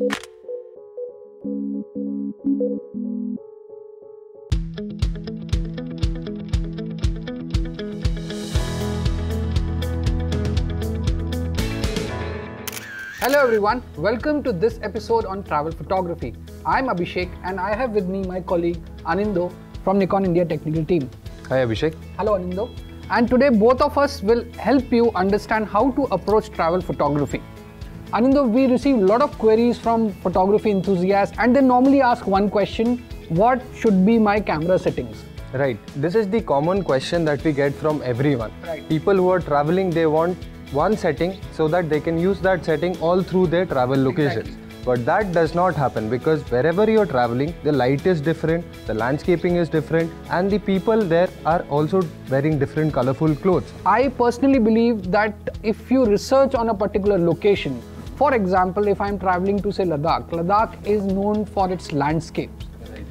Hello everyone, welcome to this episode on travel photography. I'm Abhishek and I have with me my colleague Anindo from Nikon India technical team. Hi Abhishek. Hello Anindo. And today both of us will help you understand how to approach travel photography. Anindo, we receive a lot of queries from photography enthusiasts and they normally ask one question: what should be my camera settings? Right, this is the common question that we get from everyone. Right. People who are traveling, they want one setting so that they can use that setting all through their travel locations. Exactly. But that does not happen because wherever you're traveling, the light is different, the landscaping is different, and the people there are also wearing different colorful clothes. I personally believe that if you research on a particular location, for example, if I'm traveling to say Ladakh, Ladakh is known for its landscapes.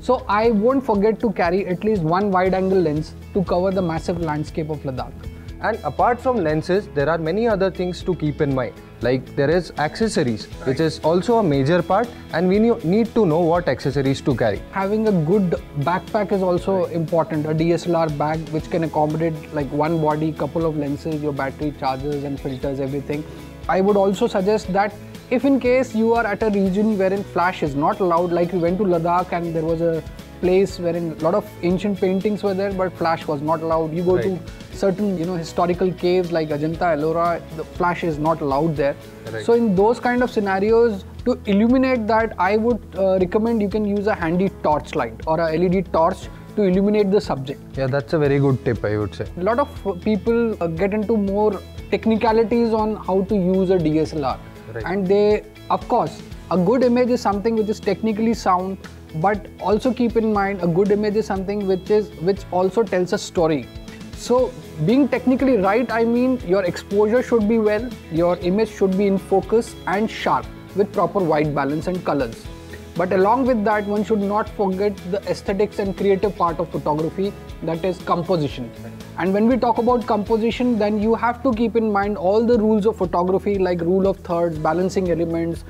So I won't forget to carry at least one wide angle lens to cover the massive landscape of Ladakh. And apart from lenses, there are many other things to keep in mind. Like there is accessories, which is also a major part, and we need to know what accessories to carry. Having a good backpack is also important. A DSLR bag which can accommodate like one body, couple of lenses, your battery, chargers and filters, everything. I would also suggest that if in case you are at a region wherein flash is not allowed, like we went to Ladakh and there was a place wherein a lot of ancient paintings were there but flash was not allowed. You go to certain historical caves like Ajanta, Ellora, the flash is not allowed there. So in those kind of scenarios, to illuminate that, I would recommend you can use a handy torch light or a LED torch to illuminate the subject. Yeah, that's a very good tip, I would say. A lot of people get into more technicalities on how to use a DSLR. And they, of course, a good image is something which is technically sound, but also keep in mind a good image is something which also tells a story. So being technically right, I mean your exposure should be well, your image should be in focus and sharp with proper white balance and colors. But along with that, one should not forget the aesthetics and creative part of photography, that is composition. And when we talk about composition, then you have to keep in mind all the rules of photography like rule of thirds, balancing elements,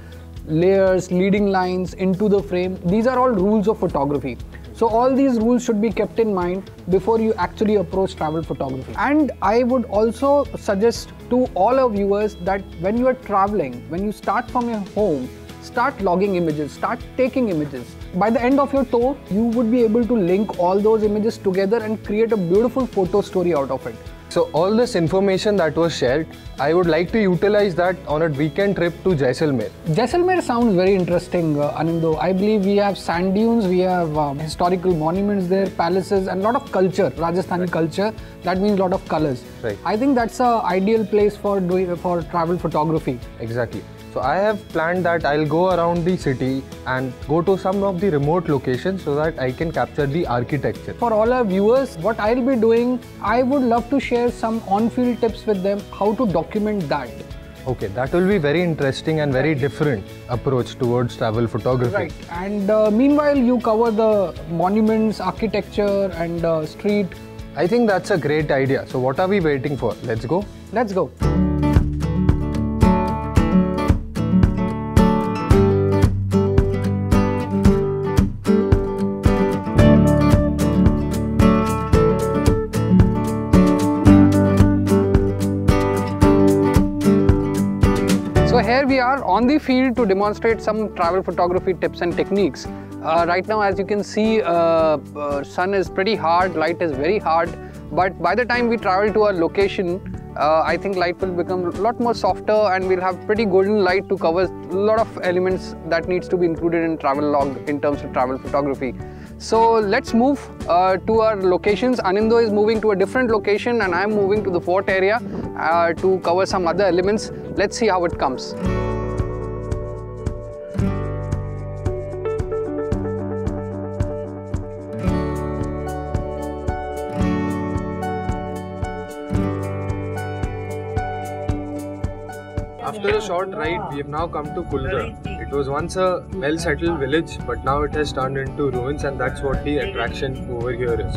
layers, leading lines into the frame. These are all rules of photography. So all these rules should be kept in mind before you actually approach travel photography. And I would also suggest to all our viewers that when you are traveling, when you start from your home, start logging images, start taking images. By the end of your tour, you would be able to link all those images together and create a beautiful photo story out of it. So all this information that was shared, I would like to utilize that on a weekend trip to Jaisalmer. Jaisalmer sounds very interesting, Anindo. I believe we have sand dunes, we have historical monuments there, palaces, and a lot of culture, Rajasthani culture. That means a lot of colors. I think that's an ideal place for travel photography. Exactly. So I have planned that I'll go around the city and go to some of the remote locations so that I can capture the architecture. For all our viewers, what I'll be doing, I would love to share some on-field tips with them, how to document that. Okay, that will be very interesting and very different approach towards travel photography. Right, and meanwhile you cover the monuments, architecture and street. I think that's a great idea. So what are we waiting for? Let's go. Let's go. So here we are on the field to demonstrate some travel photography tips and techniques. Right now, as you can see, sun is pretty hard, light is very hard, but by the time we travel to our location, I think light will become a lot more softer and we'll have pretty golden light to cover a lot of elements that needs to be included in travel log in terms of travel photography. So let's move to our locations. Anindo is moving to a different location and I'm moving to the fort area to cover some other elements. Let's see how it comes. After a short ride, we have now come to Kulra. It was once a well-settled village, but now it has turned into ruins, and that's what the attraction over here is.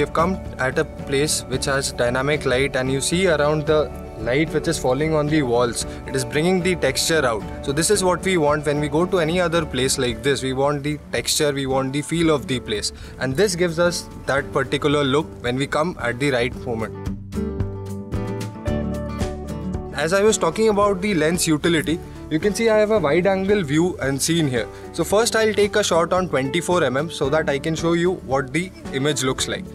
have come at a place which has dynamic light, and you see around the light which is falling on the walls, it is bringing the texture out. So this is what we want when we go to any other place like this. We want the texture, we want the feel of the place, and this gives us that particular look when we come at the right moment. As I was talking about the lens utility, you can see I have a wide angle view and scene here. So first I'll take a shot on 24mm so that I can show you what the image looks like.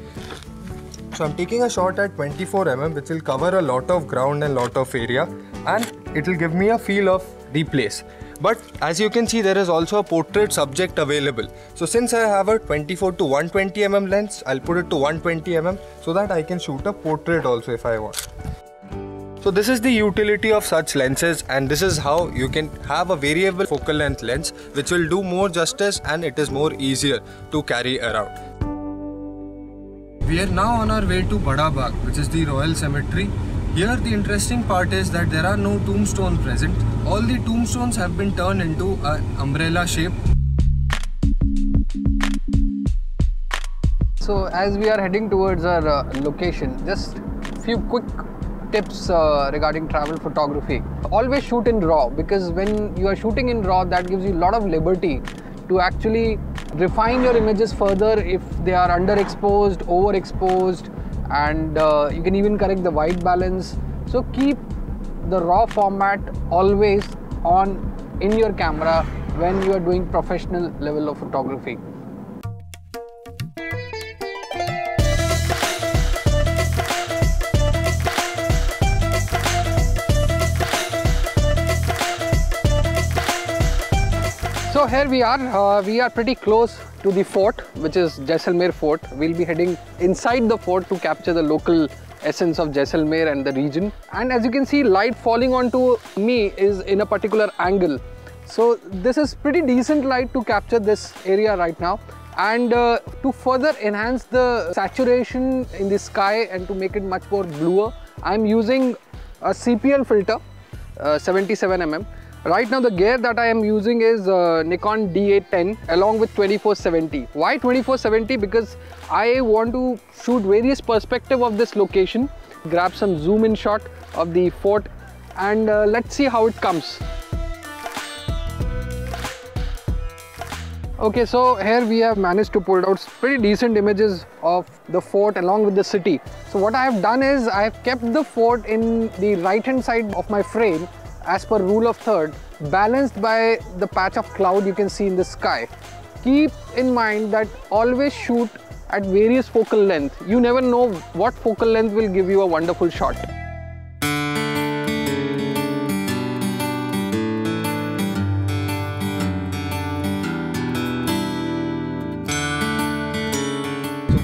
So I'm taking a shot at 24mm, which will cover a lot of ground and lot of area, and it will give me a feel of the place. But as you can see, there is also a portrait subject available. So since I have a 24 to 120mm lens, I'll put it to 120mm so that I can shoot a portrait also if I want. So this is the utility of such lenses, and this is how you can have a variable focal length lens which will do more justice, and it is more easier to carry around. We are now on our way to Bada Bagh, which is the Royal Cemetery. Here the interesting part is that there are no tombstones present. All the tombstones have been turned into an umbrella shape. So as we are heading towards our location, just few quick tips regarding travel photography. Always shoot in RAW, because when you are shooting in RAW, that gives you a lot of liberty to actually refine your images further if they are underexposed, overexposed, and you can even correct the white balance. So keep the RAW format always on in your camera when you are doing professional level of photography. So here we are pretty close to the fort, which is Jaisalmer Fort. We'll be heading inside the fort to capture the local essence of Jaisalmer and the region. And as you can see, light falling onto me is in a particular angle. So this is pretty decent light to capture this area right now. And to further enhance the saturation in the sky and to make it much more bluer, I'm using a CPL filter, 77mm. Right now the gear that I am using is Nikon D810 along with 2470. Why 2470? Because I want to shoot various perspectives of this location, grab some zoom in shot of the fort, and let's see how it comes. Okay, so here we have managed to pull out pretty decent images of the fort along with the city. So what I have done is I have kept the fort in the right hand side of my frame as per rule of third, balanced by the patch of cloud you can see in the sky. Keep in mind that always shoot at various focal length. You never know what focal length will give you a wonderful shot.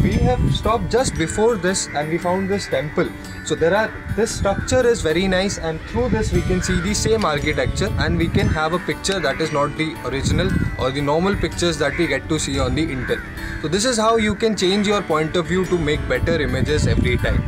We have stopped just before this and we found this temple. So this structure is very nice, and through this we can see the same architecture, and we can have a picture that is not the original or the normal pictures that we get to see on the internet. So this is how you can change your point of view to make better images every time.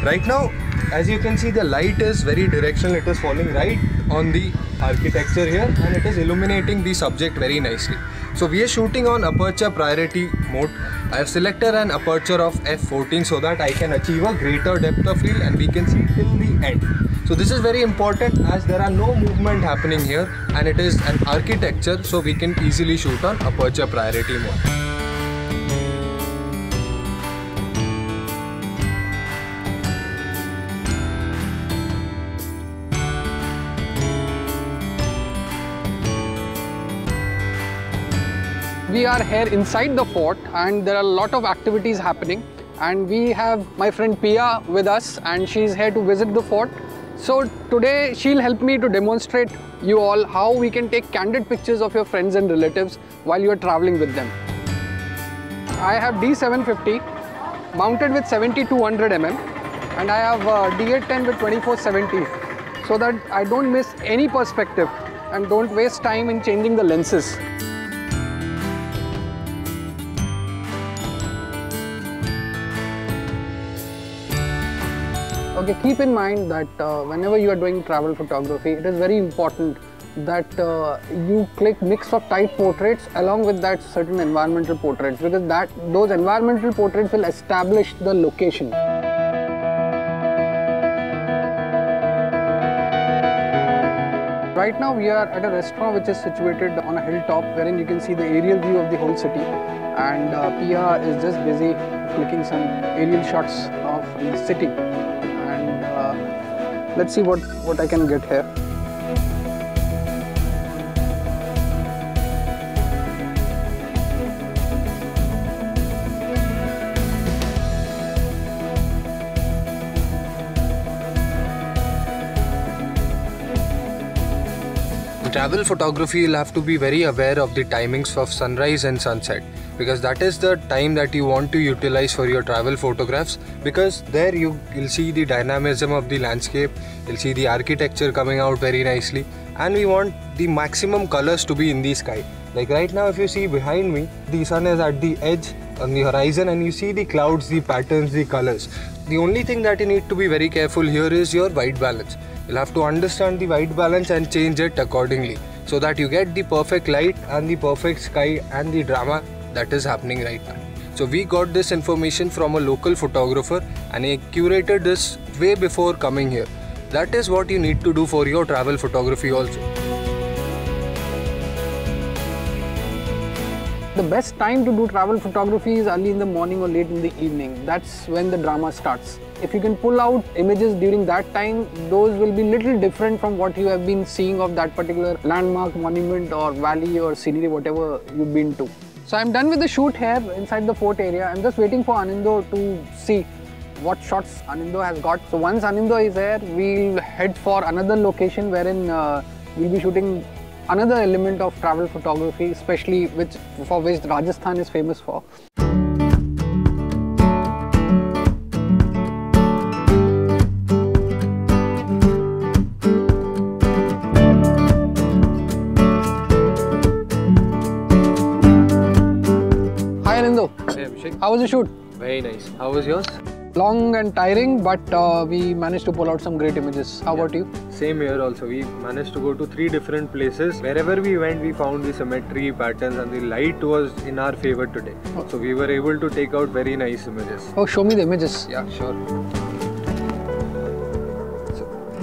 Right now, as you can see, the light is very directional. It is falling right on the architecture here, and it is illuminating the subject very nicely. So we are shooting on aperture priority mode. I have selected an aperture of f14 so that I can achieve a greater depth of field and we can see till the end. So this is very important as there are no movement happening here, and it is an architecture, so we can easily shoot on aperture priority mode. We are here inside the fort and there are a lot of activities happening, and we have my friend Pia with us and she's here to visit the fort. So today she'll help me to demonstrate you all how we can take candid pictures of your friends and relatives while you are traveling with them. I have D750 mounted with 70-200mm and I have D810 with 2470 so that I don't miss any perspective and don't waste time in changing the lenses. Okay, keep in mind that whenever you are doing travel photography, it is very important that you click mix of tight portraits along with that certain environmental portraits, because those environmental portraits will establish the location. Right now we are at a restaurant which is situated on a hilltop, wherein you can see the aerial view of the whole city, and Pia is just busy clicking some aerial shots of the city, and let's see what I can get here. In travel photography, you'll have to be very aware of the timings of sunrise and sunset, because that is the time that you want to utilize for your travel photographs, because there you'll see the dynamism of the landscape, you'll see the architecture coming out very nicely, and we want the maximum colors to be in the sky. Like right now, if you see behind me, the sun is at the edge on the horizon, and you see the clouds, the patterns, the colors. The only thing that you need to be very careful here is your white balance. You'll have to understand the white balance and change it accordingly, so that you get the perfect light and the perfect sky and the drama that is happening right now. So we got this information from a local photographer, and he curated this way before coming here. That is what you need to do for your travel photography also. The best time to do travel photography is early in the morning or late in the evening. That's when the drama starts. If you can pull out images during that time, those will be little different from what you have been seeing of that particular landmark, monument or valley or scenery, whatever you've been to. So I'm done with the shoot here inside the fort area. I'm just waiting for Anindo to see what shots Anindo has got. So once Anindo is here, we'll head for another location wherein we'll be shooting another element of travel photography, especially for which Rajasthan is famous for. Hi Anindo. Hey Abhishek. How was the shoot? Very nice. How was yours? Long and tiring, but we managed to pull out some great images. How about you? Same here also. We managed to go to 3 different places. Wherever we went, we found the symmetry, patterns, and the light was in our favor today. Oh. So we were able to take out very nice images. Oh, show me the images. Yeah, sure.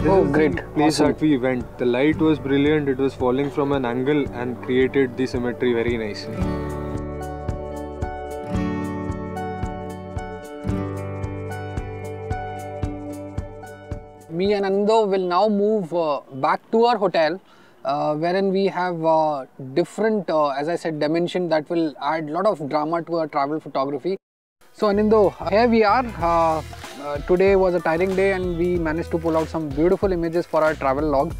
Oh, great. Place Awesome. that we went. The light was brilliant. It was falling from an angle and created the symmetry very nicely. Me and Anindo will now move back to our hotel, wherein we have different, as I said, dimension that will add a lot of drama to our travel photography. So Anindo, here we are. Today was a tiring day and we managed to pull out some beautiful images for our travel log.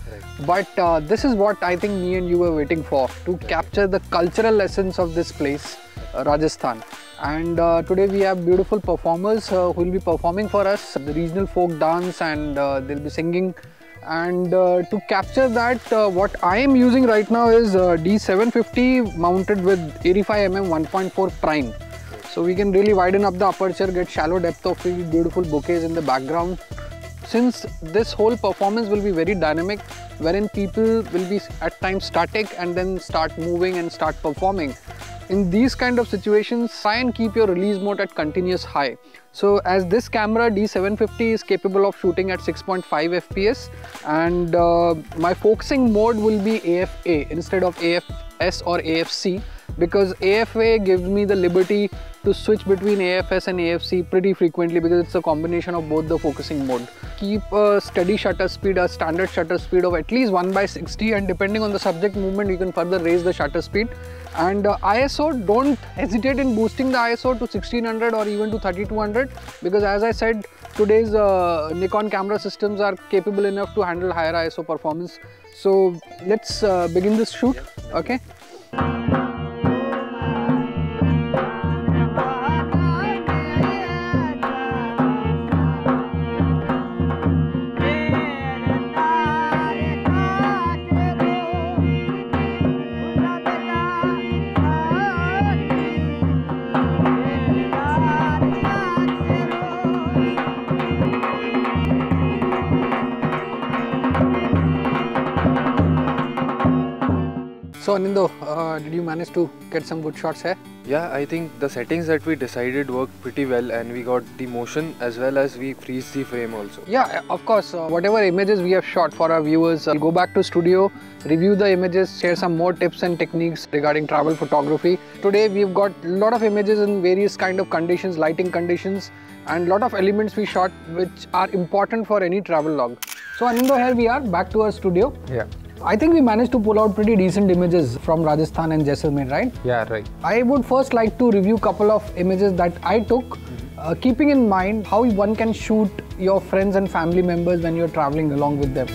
Right. But this is what I think me and you were waiting for, to capture the cultural essence of this place, Rajasthan. And today we have beautiful performers who will be performing for us the regional folk dance, and they'll be singing. And to capture that, what I am using right now is D750 mounted with 85mm 1.4 prime. So we can really widen up the aperture, get shallow depth of field, beautiful bouquets in the background. Since this whole performance will be very dynamic, wherein people will be at times static and then start moving and start performing. In these kind of situations, try and keep your release mode at continuous high. So as this camera D750 is capable of shooting at 6.5 fps, and my focusing mode will be AFA instead of AFS or AFC, because AFA gives me the liberty to switch between AFS and AFC pretty frequently, because it's a combination of both the focusing mode. Keep a steady shutter speed, a standard shutter speed of at least 1/60, and depending on the subject movement you can further raise the shutter speed. And ISO, don't hesitate in boosting the ISO to 1600 or even to 3200, because as I said, today's Nikon camera systems are capable enough to handle higher ISO performance. So let's begin this shoot. Okay. So Anindo, did you manage to get some good shots here? Yeah, I think the settings that we decided worked pretty well, and we got the motion as well as we freeze the frame also. Yeah, of course. Whatever images we have shot for our viewers, go back to studio, review the images, share some more tips and techniques regarding travel photography. Today we've got a lot of images in various kind of conditions, lighting conditions, and a lot of elements we shot which are important for any travel log. So Anindo, here we are back to our studio. Yeah. I think we managed to pull out pretty decent images from Rajasthan and Jaisalmer, right? Yeah, right. I would first like to review a couple of images that I took, keeping in mind how one can shoot your friends and family members when you're traveling along with them.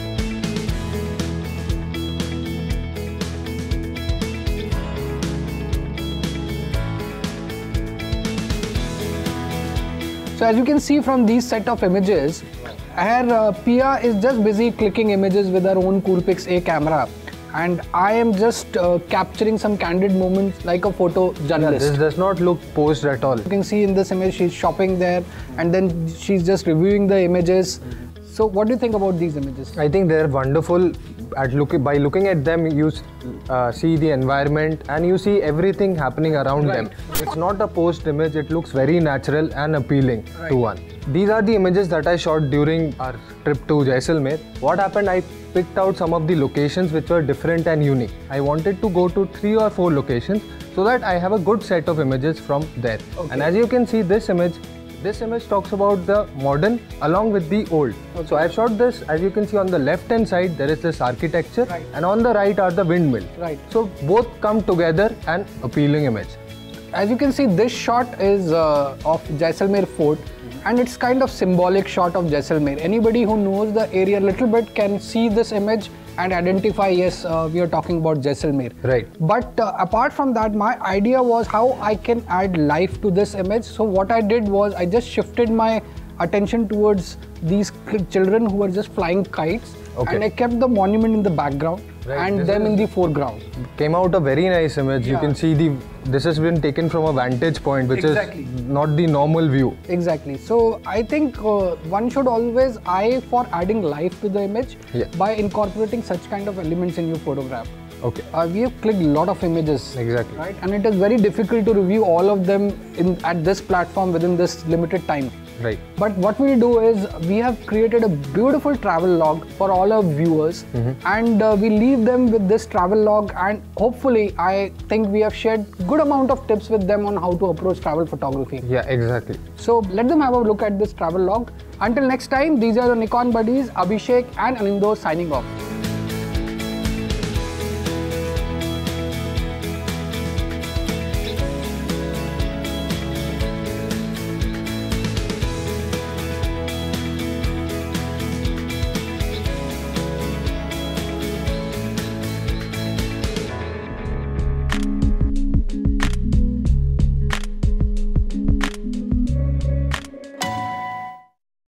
So as you can see from these set of images, here Pia is just busy clicking images with her own Coolpix A camera, and I am just capturing some candid moments like a photo journalist. Yeah, this does not look posed at all. You can see in this image she's shopping there, and then she's just reviewing the images. So what do you think about these images? I think they're wonderful. By looking at them, you see the environment and you see everything happening around them. It's not a posed image, it looks very natural and appealing to one. These are the images that I shot during our trip to Jaisalmer. What happened, I picked out some of the locations which were different and unique. I wanted to go to 3 or 4 locations so that I have a good set of images from there. Okay. And as you can see, this image talks about the modern along with the old. Okay. So I've shot this, as you can see on the left hand side there is this architecture, and on the right are the windmills. Right. So both come together, an appealing image. As you can see, this shot is of Jaisalmer Fort, and it's kind of symbolic shot of Jaisalmer. Anybody who knows the area a little bit can see this image and identify, yes, we are talking about Jaisalmer. Right. But apart from that, my idea was how I can add life to this image. So what I did was I just shifted my attention towards these children who were just flying kites. Okay. And I kept the monument in the background, and them in the foreground. Came out a very nice image. Yeah. You can see this has been taken from a vantage point which is not the normal view. Exactly. So I think one should always eye for adding life to the image by incorporating such kind of elements in your photograph. Okay. We have clicked a lot of images. Exactly. Right, and it is very difficult to review all of them at this platform within this limited time. Right. But what we do is we have created a beautiful travel log for all our viewers, and we leave them with this travel log, and hopefully I think we have shared good amount of tips with them on how to approach travel photography. Yeah, exactly. So let them have a look at this travel log. Until next time, these are the Nikon buddies Abhishek and Anindo signing off.